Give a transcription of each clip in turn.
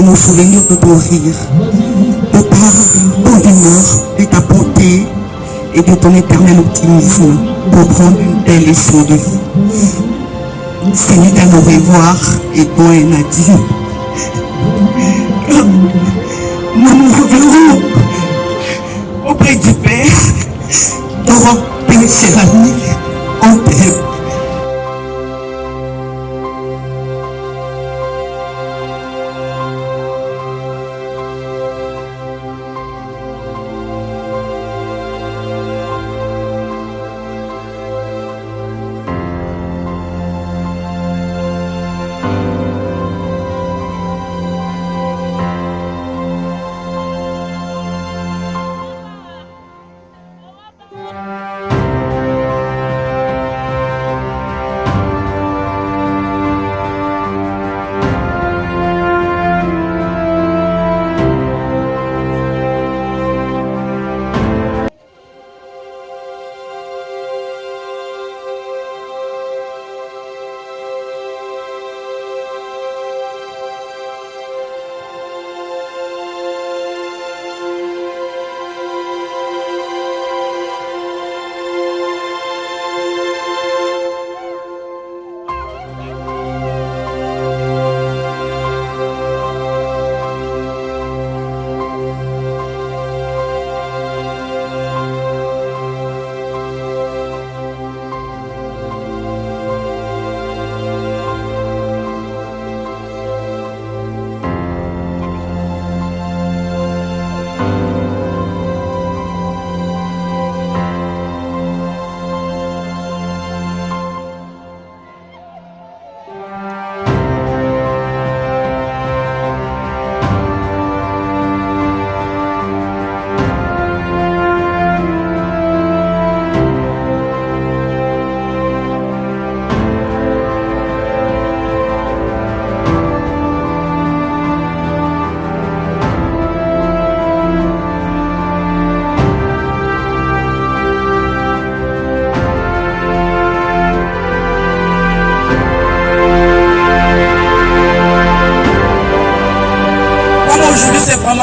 et nous souvenir de ton rire, de ta bonne humeur, de ta beauté et de ton éternel optimisme pour prendre une telle leçon de vie. Ce n'est qu'à nous revoir et toi et Nadine. Nous nous reverrons auprès du Père, devant Père cher ami, en paix.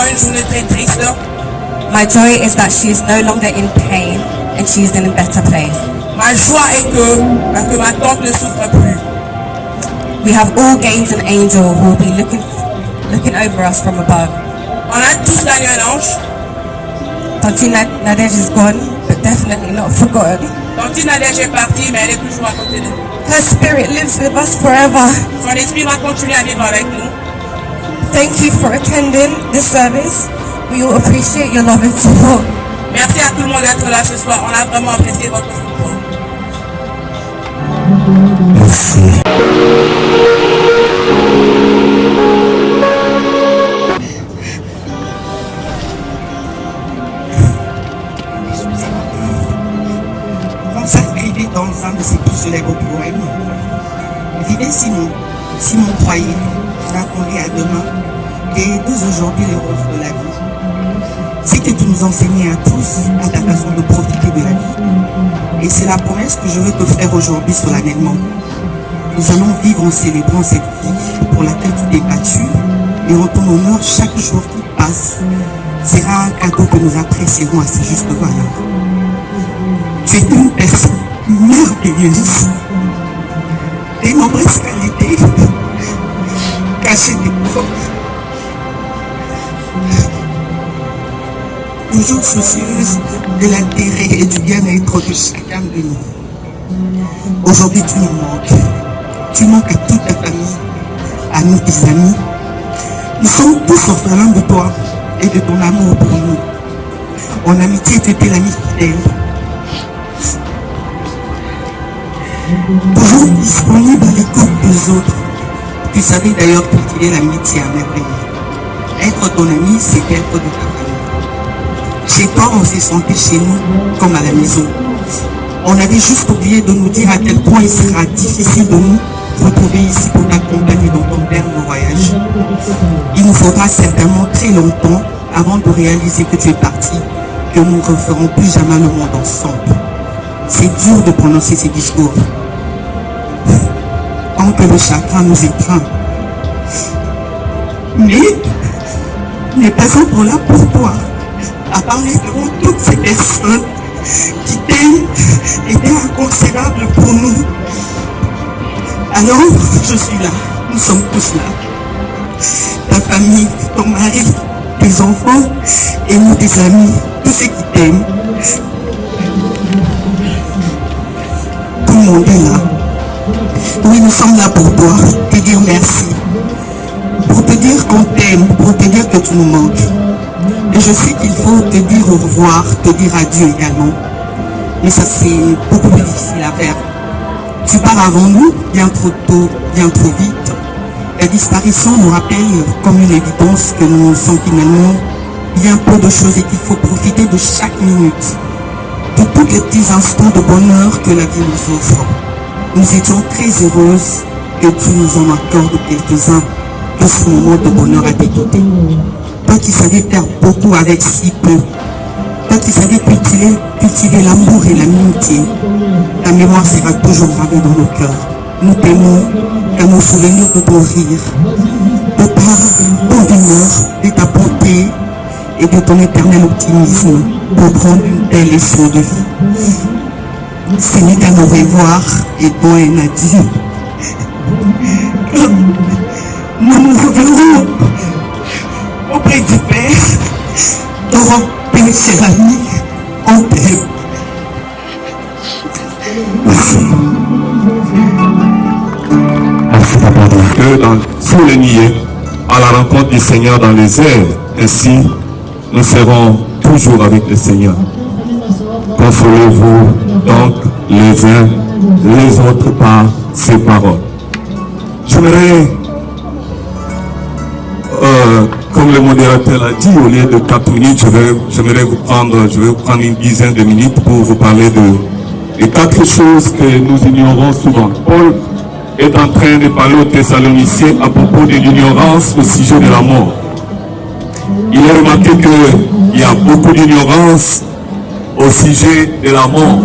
Une journée très triste. My joy is that she is no longer in pain and she is in a better place. Ma joie est que ma tante ne souffre plus. We have all gained an angel who will be looking over us from above. On a tous gagné un ange. Tante Nadège is gone, but definitely not forgotten. Tante Nadège est partie, mais elle est toujours à côté de nous. Her spirit lives with us forever. Son esprit va continuer à vivre avec nous. Thank you for attending this service. We all appreciate your love and support. Merci à tout le monde d'être là ce soir. On a vraiment apprécié votre support. Merci. Consacré dans un de ses plus célèbres poèmes, vivez Simon croyait, j'attendais à demain, et dès aujourd'hui les roses de la vie. C'est que tu nous enseignais à tous à ta façon de profiter de la vie. Et c'est la promesse que je veux te faire aujourd'hui solennellement. Nous allons vivre en célébrant cette vie pour laquelle tu t'es battu, et en ton honneur, chaque jour qui passe sera un cadeau que nous apprécierons à sa juste valeur. Tu es une personne merveilleuse, des nombreuses qualités cachées des pauvres, toujours soucieuse de l'intérêt et du bien-être de chacun de nous. Aujourd'hui, tu nous manques. Tu manques à toute ta famille, à nous, tes amis. Nous sommes tous orphelins de toi et de ton amour pour nous. En amitié, tu étais l'ami fidèle. Toujours disponible à l'écoute des autres. Tu savais d'ailleurs cultiver l'amitié à merveille. Être ton ami, c'est être de ta famille. Chez toi, on s'est senti chez nous comme à la maison. On avait juste oublié de nous dire à quel point il sera difficile de nous retrouver ici pour t'accompagner dans ton dernier voyage. Il nous faudra certainement très longtemps avant de réaliser que tu es parti, que nous ne referons plus jamais le monde ensemble. C'est dur de prononcer ces discours. Tant que le chagrin nous étreint. n'est pas encore là pour toi, à parler devant toutes ces personnes qui t'aiment et t'es inconsidérable pour nous. Alors, je suis là, nous sommes tous là. Ta famille, ton mari, tes enfants et nous, tes amis, tous ceux qui t'aiment. Tout le monde est là. Oui, nous sommes là pour toi, te dire merci. Pour te dire qu'on t'aime, pour te dire que tu nous manques. Et je sais qu'il faut te dire au revoir, te dire adieu également. Mais ça, c'est beaucoup plus difficile à faire. Tu pars avant nous, bien trop tôt, bien trop vite. La disparition nous rappelle comme une évidence que nous sommes finalement bien peu de choses et qu'il faut profiter de chaque minute, de tous les petits instants de bonheur que la vie nous offre. Nous étions très heureuses que tu nous en accordes quelques-uns de ce moment de bonheur à tes côtés. Toi qui savais faire beaucoup avec si peu, toi qui savais cultiver l'amour et l'amitié, ta mémoire sera toujours gravée dans nos cœurs. Nous t'aimons à nos souvenirs de ton rire, de ta bonne humeur, de ta bonté et de ton éternel optimisme pour prendre une telle leçon de vie. Ce n'est qu'à nous revoir et bon un adieu. Nous nous reverrons auprès du Père, devant Père cher ami, en paix. Merci. Que sous les niais, à la rencontre du Seigneur dans les airs, ainsi nous serons toujours avec le Seigneur. Consolez-vous donc les uns les autres par ces paroles. J'aimerais, comme le modérateur l'a dit, au lieu de 4 minutes, je vais vous prendre une dizaine de minutes pour vous parler de 4 choses que nous ignorons souvent. Paul est en train de parler aux Thessaloniciens à propos de l'ignorance au sujet de la mort. Il a remarqué qu'il y a beaucoup d'ignorance au sujet de la mort.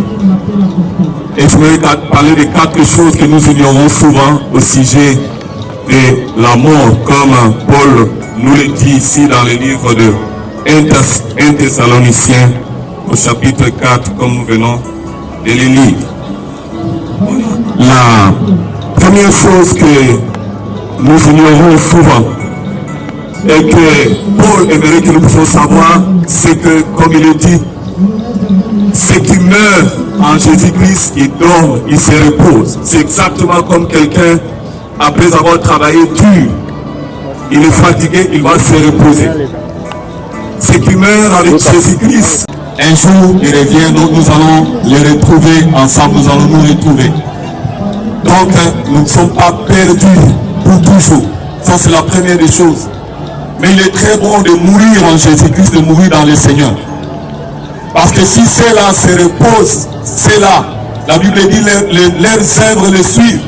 Et je vais parler de 4 choses que nous ignorons souvent au sujet de la mort, comme Paul nous le dit ici dans le livre de 1 Thessaloniciens au chapitre 4, comme nous venons de le lire. La première chose que nous ignorons souvent et que Paul aimerait que nous puissions savoir, c'est que, comme il le dit, ceux qui meurent en Jésus-Christ, ils dorment, ils se reposent. C'est exactement comme quelqu'un, après avoir travaillé dur, il est fatigué, il va se reposer. Ceux qui meurent avec Jésus-Christ, un jour il revient, donc nous allons les retrouver ensemble, nous allons nous retrouver. Donc nous ne sommes pas perdus pour toujours. Ça c'est la première des choses. Mais il est très bon de mourir en Jésus-Christ, de mourir dans le Seigneur. Parce que si ceux-là se reposent, ceux-là, la Bible dit leurs œuvres les suivent.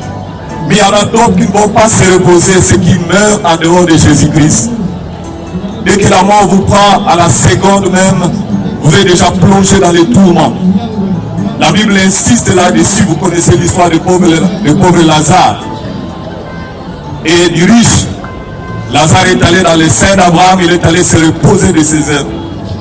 Mais il y en a d'autres qui ne vont pas se reposer, ceux qui meurent en dehors de Jésus-Christ. Dès que la mort vous prend, à la seconde même, vous êtes déjà plongé dans les tourments. La Bible insiste là-dessus. Vous connaissez l'histoire du pauvre Lazare et du riche. Lazare est allé dans les seins d'Abraham, il est allé se reposer de ses œuvres.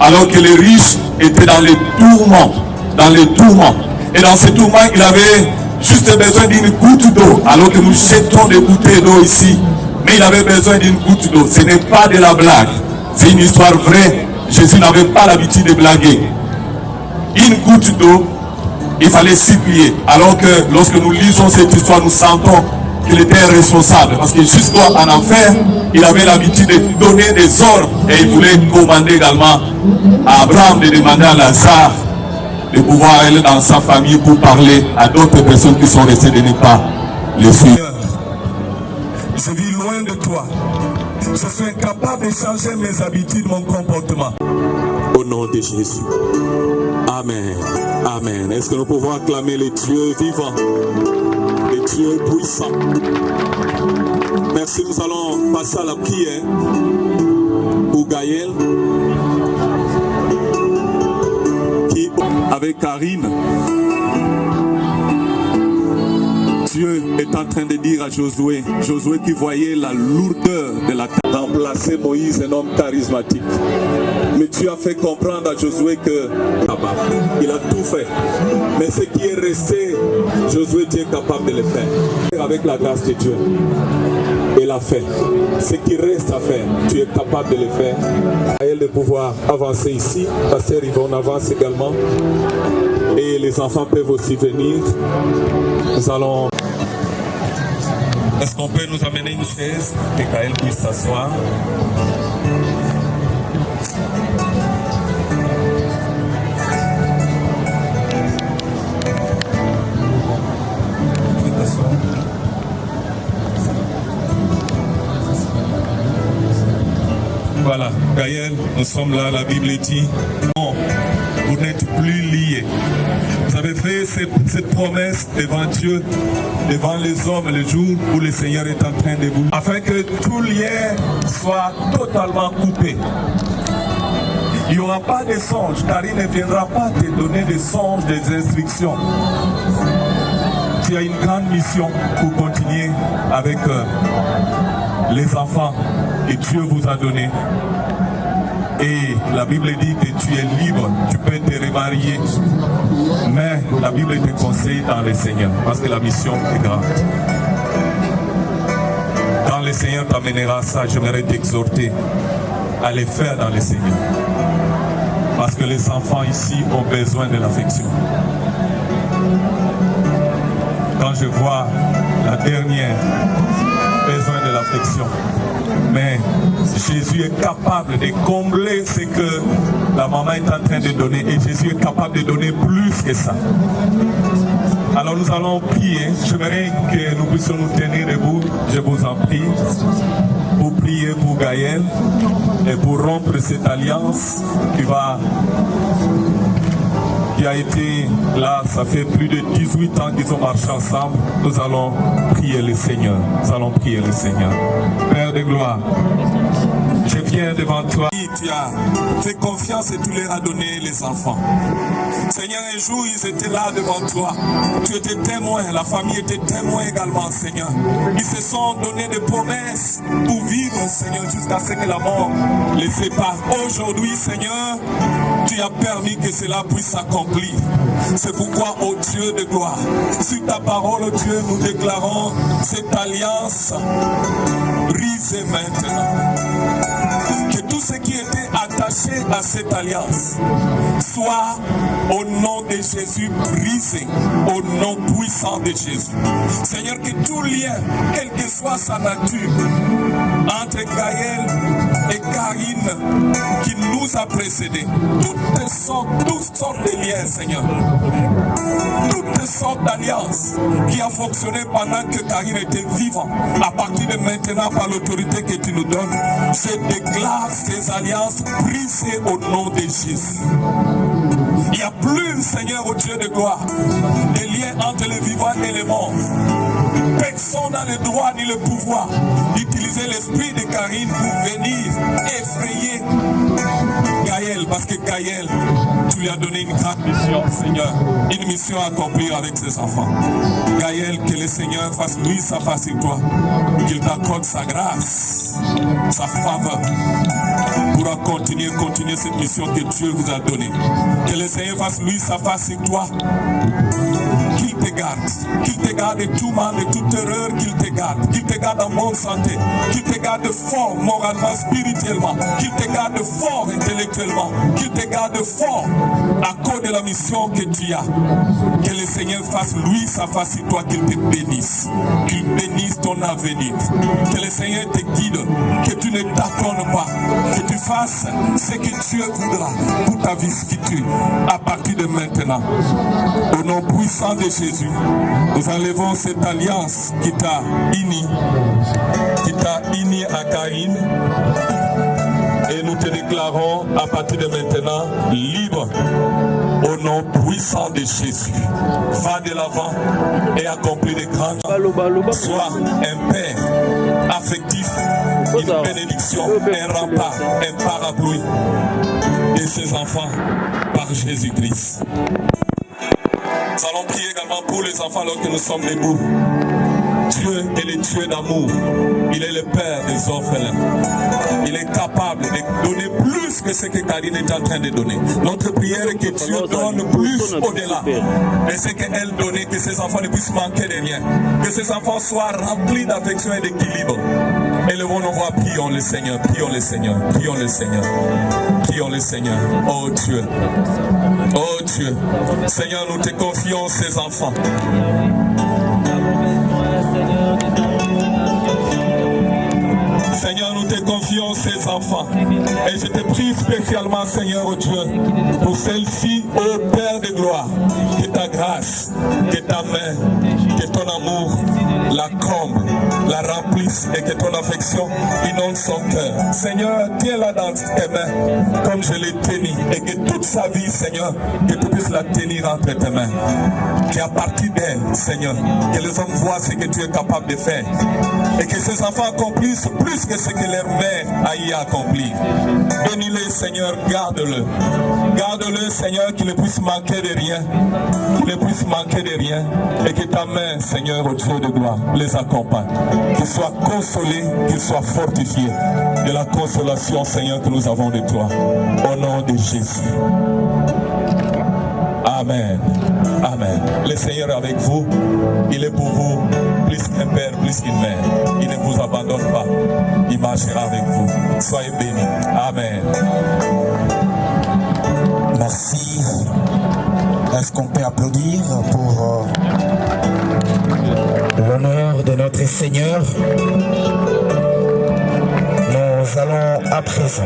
Alors que le riche était dans les tourments. Dans les tourments. Et dans ces tourments, il avait juste besoin d'une goutte d'eau. Alors que nous jetons des bouteilles d'eau ici. Mais il avait besoin d'une goutte d'eau. Ce n'est pas de la blague. C'est une histoire vraie. Jésus n'avait pas l'habitude de blaguer. Une goutte d'eau, il fallait supplier. Alors que lorsque nous lisons cette histoire, nous sentons qu'il était responsable. Parce que jusqu'en enfer, il avait l'habitude de donner des ordres. Et il voulait commander également à Abraham de demander à Lazare de pouvoir aller dans sa famille pour parler à d'autres personnes qui sont restées de ne pas les suivre. Je vis loin de toi. Je suis incapable de changer mes habitudes, mon comportement. Au nom de Jésus. Amen. Amen. Est-ce que nous pouvons acclamer les Dieux vivants, les Dieux puissants? Merci, nous allons passer à la prière pour Gaël, qui, avec Karine, Dieu est en train de dire à Josué qui voyait la lourdeur de la tâche. placé Moïse, un homme charismatique. Mais tu as fait comprendre à Josué que il a tout fait. Mais ce qui est resté, Josué, tu es capable de le faire. Avec la grâce de Dieu. Il a fait. Ce qui reste à faire, tu es capable de le faire. À elle de pouvoir avancer ici. Pasteur Yvonne avance également. Et les enfants peuvent aussi venir. Nous allons... Est-ce qu'on peut nous amener une chaise et qu'elle puisse s'asseoir? Voilà, Gaël, nous sommes là, la Bible dit, non, vous n'êtes plus liés. Vous avez fait cette promesse devant Dieu, devant les hommes, le jour où le Seigneur est en train de vous... Afin que tout lien soit totalement coupé. Il n'y aura pas de songes, car il ne viendra pas te donner des songes, des instructions. Tu as une grande mission pour continuer avec les enfants que Dieu vous a donnés. Et la Bible dit que tu es libre, tu peux te remarier. Mais la Bible te conseille dans le Seigneur, parce que la mission est grande. Quand le Seigneur t'amènera ça, j'aimerais t'exhorter à le faire dans le Seigneur. Parce que les enfants ici ont besoin de l'affection. Quand je vois la dernière, besoin de l'affection. Mais Jésus est capable de combler ce que la maman est en train de donner. Et Jésus est capable de donner plus que ça. Alors nous allons prier. J'aimerais que nous puissions nous tenir debout. Je vous en prie. Pour prier pour Gaël. Et pour rompre cette alliance qui a été là, ça fait plus de 18 ans qu'ils ont marché ensemble. Nous allons prier le Seigneur. Nous allons prier le Seigneur. Père de gloire, je viens devant toi. Tu as fait confiance et tu leur as donné les enfants. Seigneur, un jour ils étaient là devant toi. Tu étais témoin, la famille était témoin également, Seigneur. Ils se sont donné des promesses pour vivre, Seigneur, jusqu'à ce que la mort les sépare. Aujourd'hui, Seigneur, tu as permis que cela puisse s'accomplir. C'est pourquoi, ô Dieu de gloire, sur ta parole, ô Dieu, nous déclarons cette alliance brisée maintenant. Que tout ce qui était attaché à cette alliance soit au nom de Jésus brisé, au nom puissant de Jésus. Seigneur, que tout lien, quelle que soit sa nature, entre Gaël et Karine qui nous a précédés, toutes sortes de liens, Seigneur, toutes sortes d'alliances qui ont fonctionné pendant que Karine était vivant, à partir de maintenant par l'autorité que tu nous donnes, je déclare ces alliances brisées au nom de Jésus. Il n'y a plus, Seigneur, au Dieu de gloire, des liens entre les vivants et les morts. Personne n'a le droit ni le pouvoir d'utiliser l'esprit de Karine pour venir effrayer Gaël, parce que Gaël, tu lui as donné une grande mission, Seigneur, une mission à accomplir avec ses enfants. Gaël, que le Seigneur fasse lui sa face sur toi, qu'il t'accorde sa grâce, sa faveur, pour continuer cette mission que Dieu vous a donnée. Que le Seigneur fasse lui sa face sur toi, qu'il te garde de tout mal, de toute erreur, qu'il te garde en bonne santé, qu'il te garde fort moralement, spirituellement, qu'il te garde fort intellectuellement, qu'il te garde fort à cause de la mission que tu as. Que le Seigneur fasse lui sa face sur toi, qu'il te bénisse, qu'il bénisse ton avenir. Que le Seigneur te guide, que tu ne t'attends pas, que tu fasses ce que Dieu voudra pour ta vie future à partir de maintenant. Au nom puissant de Jésus, nous enlevons cette alliance qui t'a uni à Karine, et nous te déclarons à partir de maintenant libre au nom puissant de Jésus. Va de l'avant et accomplis de grandes choses. Sois un père affectif, une bénédiction, un rempart, un parapluie de ses enfants par Jésus-Christ. Nous allons prier également pour les enfants alors que nous sommes debout. Dieu est le Dieu d'amour. Il est le Père des orphelins. Il est capable de donner plus que ce que Karine est en train de donner. Notre prière est que Dieu donne plus au-delà de ce qu'elle donnait, que ses enfants ne puissent manquer de rien. Que ses enfants soient remplis d'affection et d'équilibre. Élevons nos voix, prions le Seigneur, prions le Seigneur, prions le Seigneur, prions le Seigneur. Oh Dieu, oh Dieu, Seigneur, nous te confions ces enfants. Seigneur, nous te confions ces enfants. Et je te prie spécialement, Seigneur, oh Dieu, pour celle-ci, ô Père de gloire, que ta grâce, que ta main, que ton amour la comble, la remplisse et que ton affection inonde son cœur. Seigneur, tiens-la dans tes mains, comme je l'ai tenu, et que toute sa vie, Seigneur, que tu puisses la tenir entre tes mains. Qu'à partir d'elle, Seigneur, que les hommes voient ce que tu es capable de faire. Et que ces enfants accomplissent plus que ce que leur mère a y accompli. Bénis-les, Seigneur, garde-le. Garde-le, Seigneur, qu'il ne puisse manquer de rien. Qu'il ne puisse manquer de rien. Et que ta main, Seigneur, au Dieu de gloire, les accompagne. Qu'ils soient consolés, qu'ils soient fortifiés de la consolation, Seigneur, que nous avons de toi. Au nom de Jésus. Amen. Amen. Le Seigneur est avec vous. Il est pour vous plus qu'un père, plus qu'une mère. Il ne vous abandonne pas. Il marchera avec vous. Soyez bénis. Amen. Merci. Est-ce qu'on peut applaudir pour l'honneur de notre Seigneur? Nous allons à présent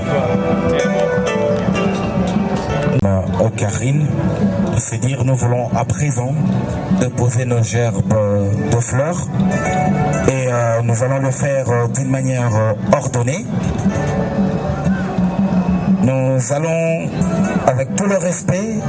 au Karine, c'est dire nous voulons à présent déposer nos gerbes de fleurs et nous allons le faire d'une manière ordonnée. Nous allons avec tout le respect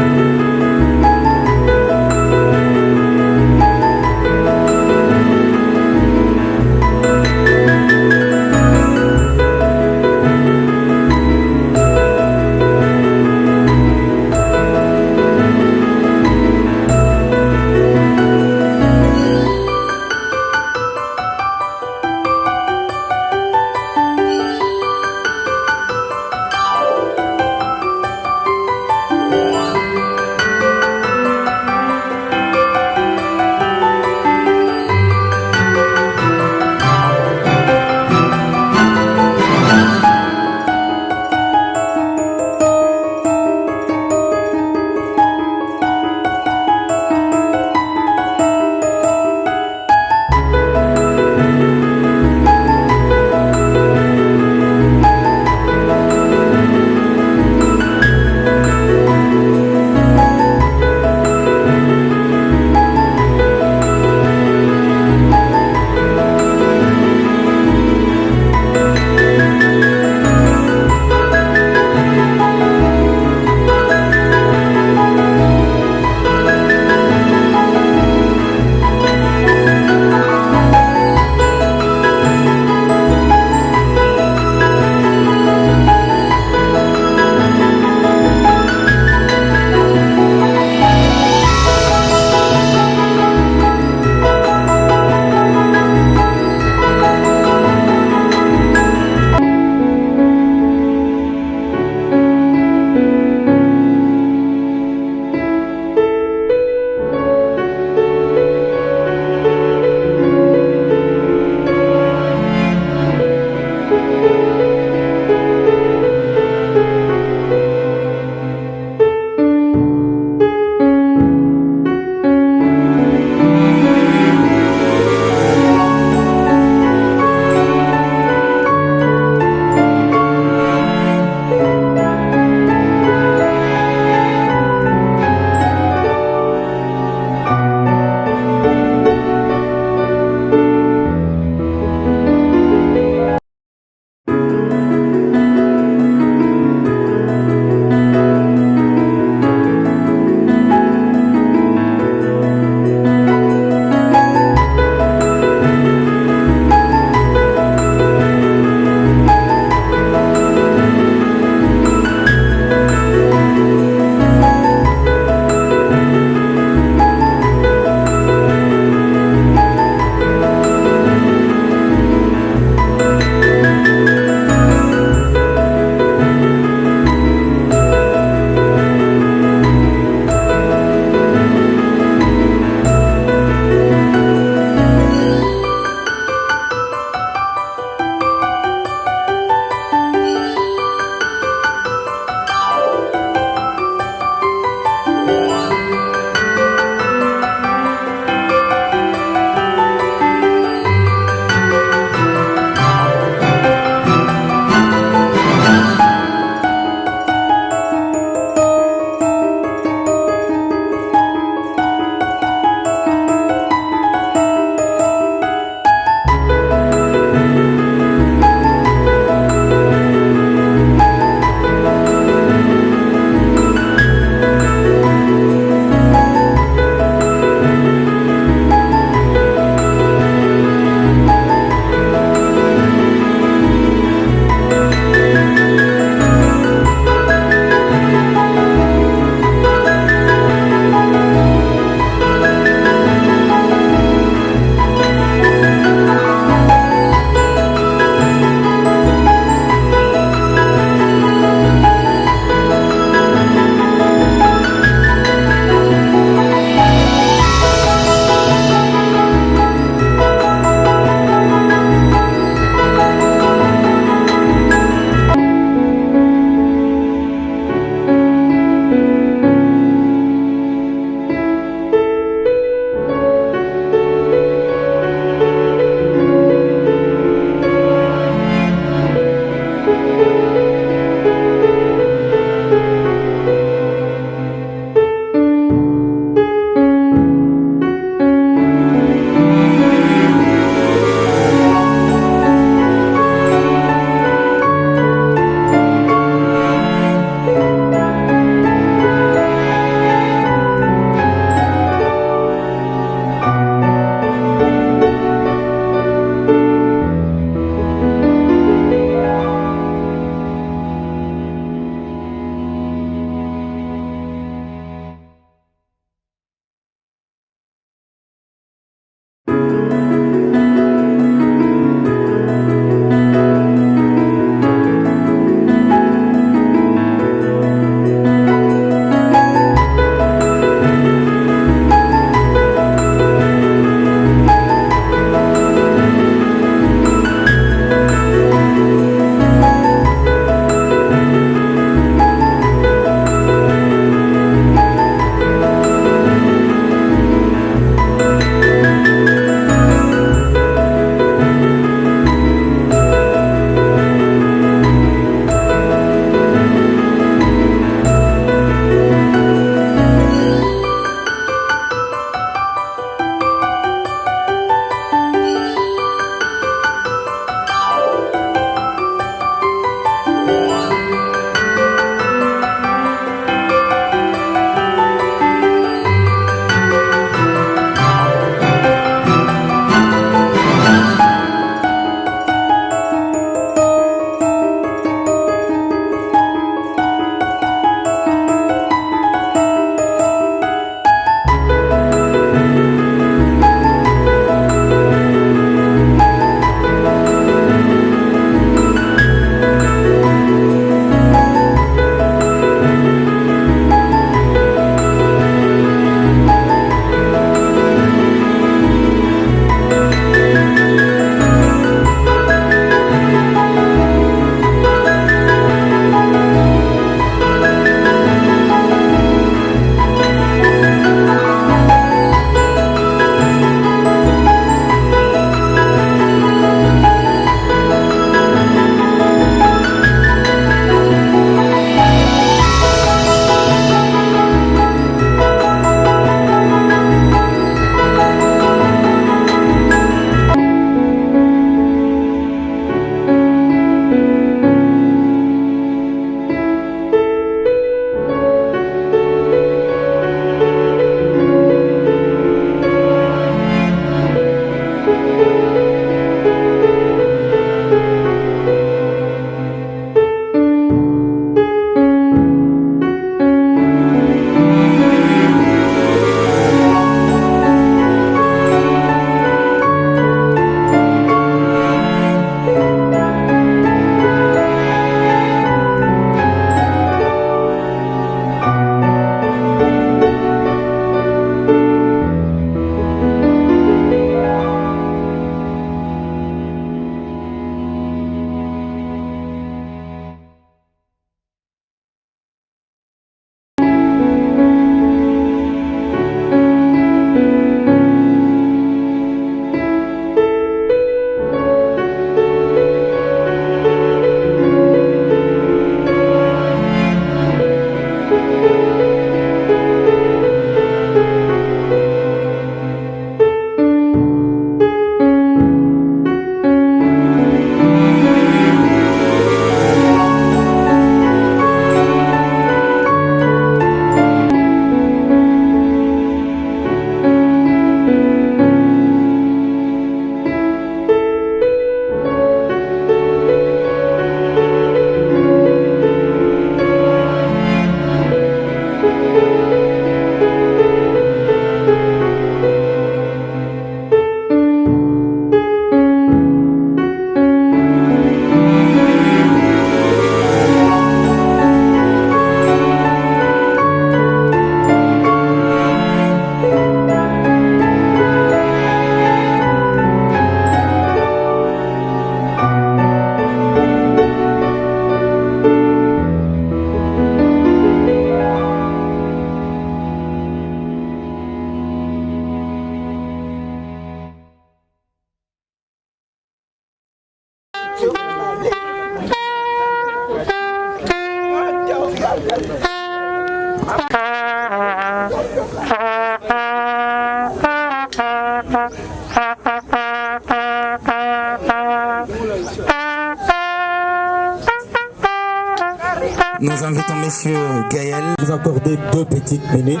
Nous invitons Monsieur Gaël. Vous accorder 2 petites minutes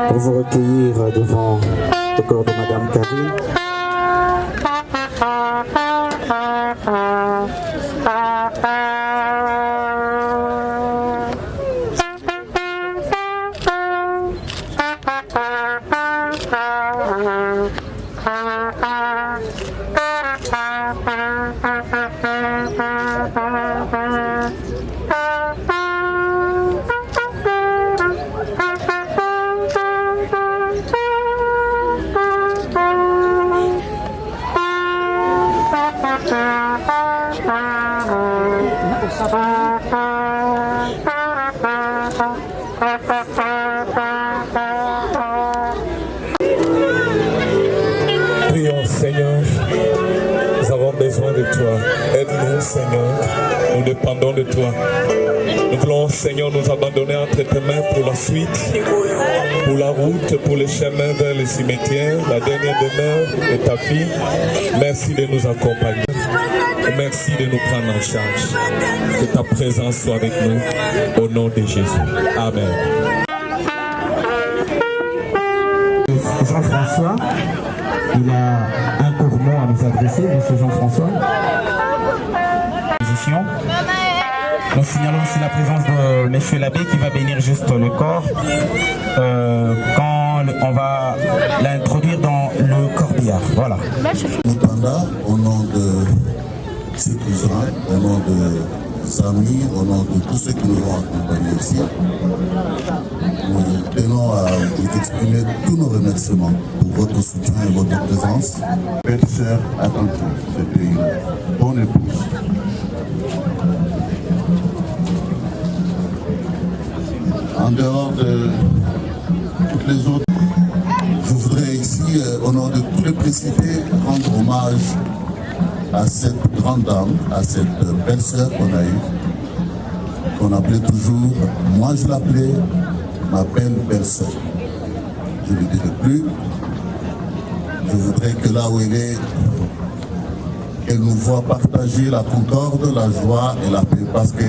pour vous recueillir devant le corps de Madame Karine. Prions, Seigneur, nous avons besoin de toi. Aide-nous, Seigneur, nous dépendons de toi. Nous voulons, Seigneur, nous abandonner entre tes mains pour la suite, pour la route, pour le chemin vers le cimetière, la dernière demeure de ta fille. Merci de nous accompagner. Merci de nous prendre en charge. Que ta présence soit avec nous, au nom de Jésus. Amen. Jean-François, il a un court mot à nous adresser, monsieur Jean-François. Nous signalons aussi la présence de monsieur l'abbé qui va bénir juste le corps quand on va l'introduire dans le corbillard. Voilà. Au nom de ses cousins, au nom de amis, au nom de tous ceux qui nous ont accompagnés ici, nous tenons à vous exprimer tous nos remerciements pour votre soutien et votre présence. Belle sœur attentive, c'était une bonne épouse. En dehors de toutes les autres, je voudrais ici, au nom de tous les précipités, rendre hommage à cette grande dame, à cette belle sœur qu'on a eue, qu'on appelait toujours, moi je l'appelais ma belle sœur. Je ne le dirai plus. Je voudrais que là où elle est, qu'elle nous voit partager la concorde, la joie et la paix, parce que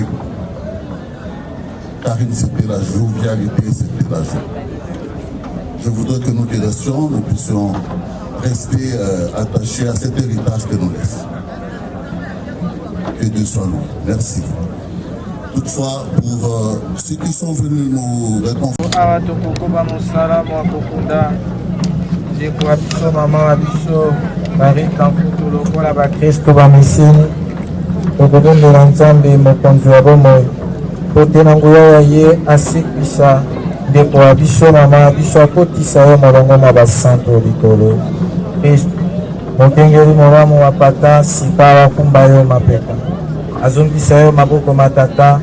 Karine, c'était la jovialité, c'était la joie. Je voudrais que nous restions, nous puissions rester attachés à cet héritage que nous laisse. Que Dieu soit nous. Merci. Toutefois, pour ceux qui sont venus nous répondre. Kote na nguya ya ye asikisa ndeko wa biso mama biso akotisa yo molongo na basanto likolo Kristo mokengeli molamu wa pata sika wakumba yo mapeka azongisa yo maboko matata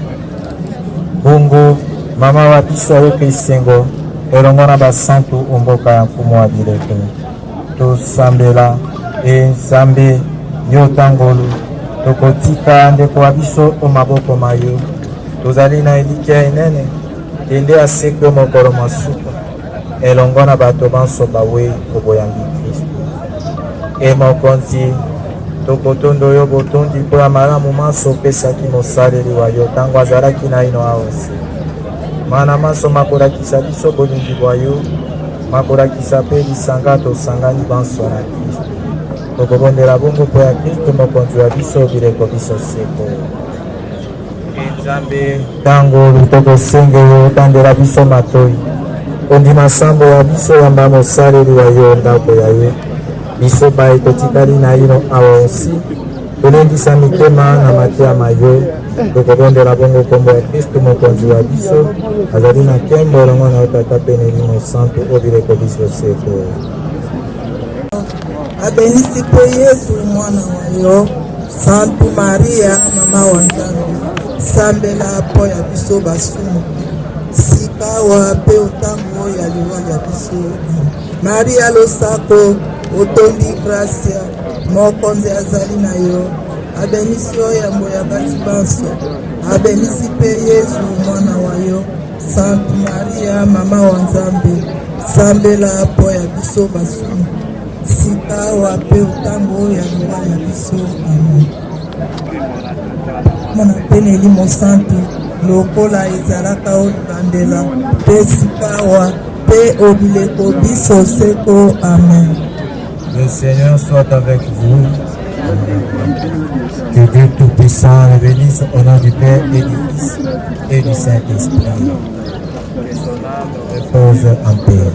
bongo mama wa biso ayoka esengo elongo na basanto omboka ya mfumu wa bileke tosambela nzambe yo tangolu tokotika ndeko wa biso o maboko mayo tozali na elikya enene tende aseke mokolo masuka elongo na bato banso bawei koboyangi Kristo mokonzi tokotondo yo botondi mpo ya malamu manso opesaki mosaleli wa yo ntango azalaki na ino aosi mana manso makolakisa biso bolingi bwa yo makolakisa mpe lisanga tosangani banso na Kristo tokobondela bongo mpo ya Kristo mokonzi wa biso bileko biso seko Nzambe tango tokosenge yo otandela biso matoi ondima sambo ya biso yamba mosaleli wa yo ndako ya yo biso baye totikali na ino awa osi tolendisa mitema na matema yo tokobondela bongo kombo ya Kristo mokonzi wa biso azali na nkembo elongo na yo tata mpe na elimo santo o bileko biso seko abenisi mpe Yesu mwana wa yo Santu Maria mama wa Nzambe sambela po ya biso basumu sika wa pe otango ya liwa ya biso Maria losako otondi gracia mokonzi azali na yo abenisi oyambo ya basi banso, abenisi pe Yesu mwana wa yo. Sainte Maria mama wa Nzambe, sambela po ya biso basumu, sika wa pe utambo ya liwa ya biso. Amen. Mwana peneli mosantu lokola ezalaka olandela pe sika wa pe obileko biso seko. Amen. Le Seigneur soit avec vous. Que Dieu Tout-Puissant le bénisse au nom du Père et du Fils et du Saint-Esprit. Repose en paix.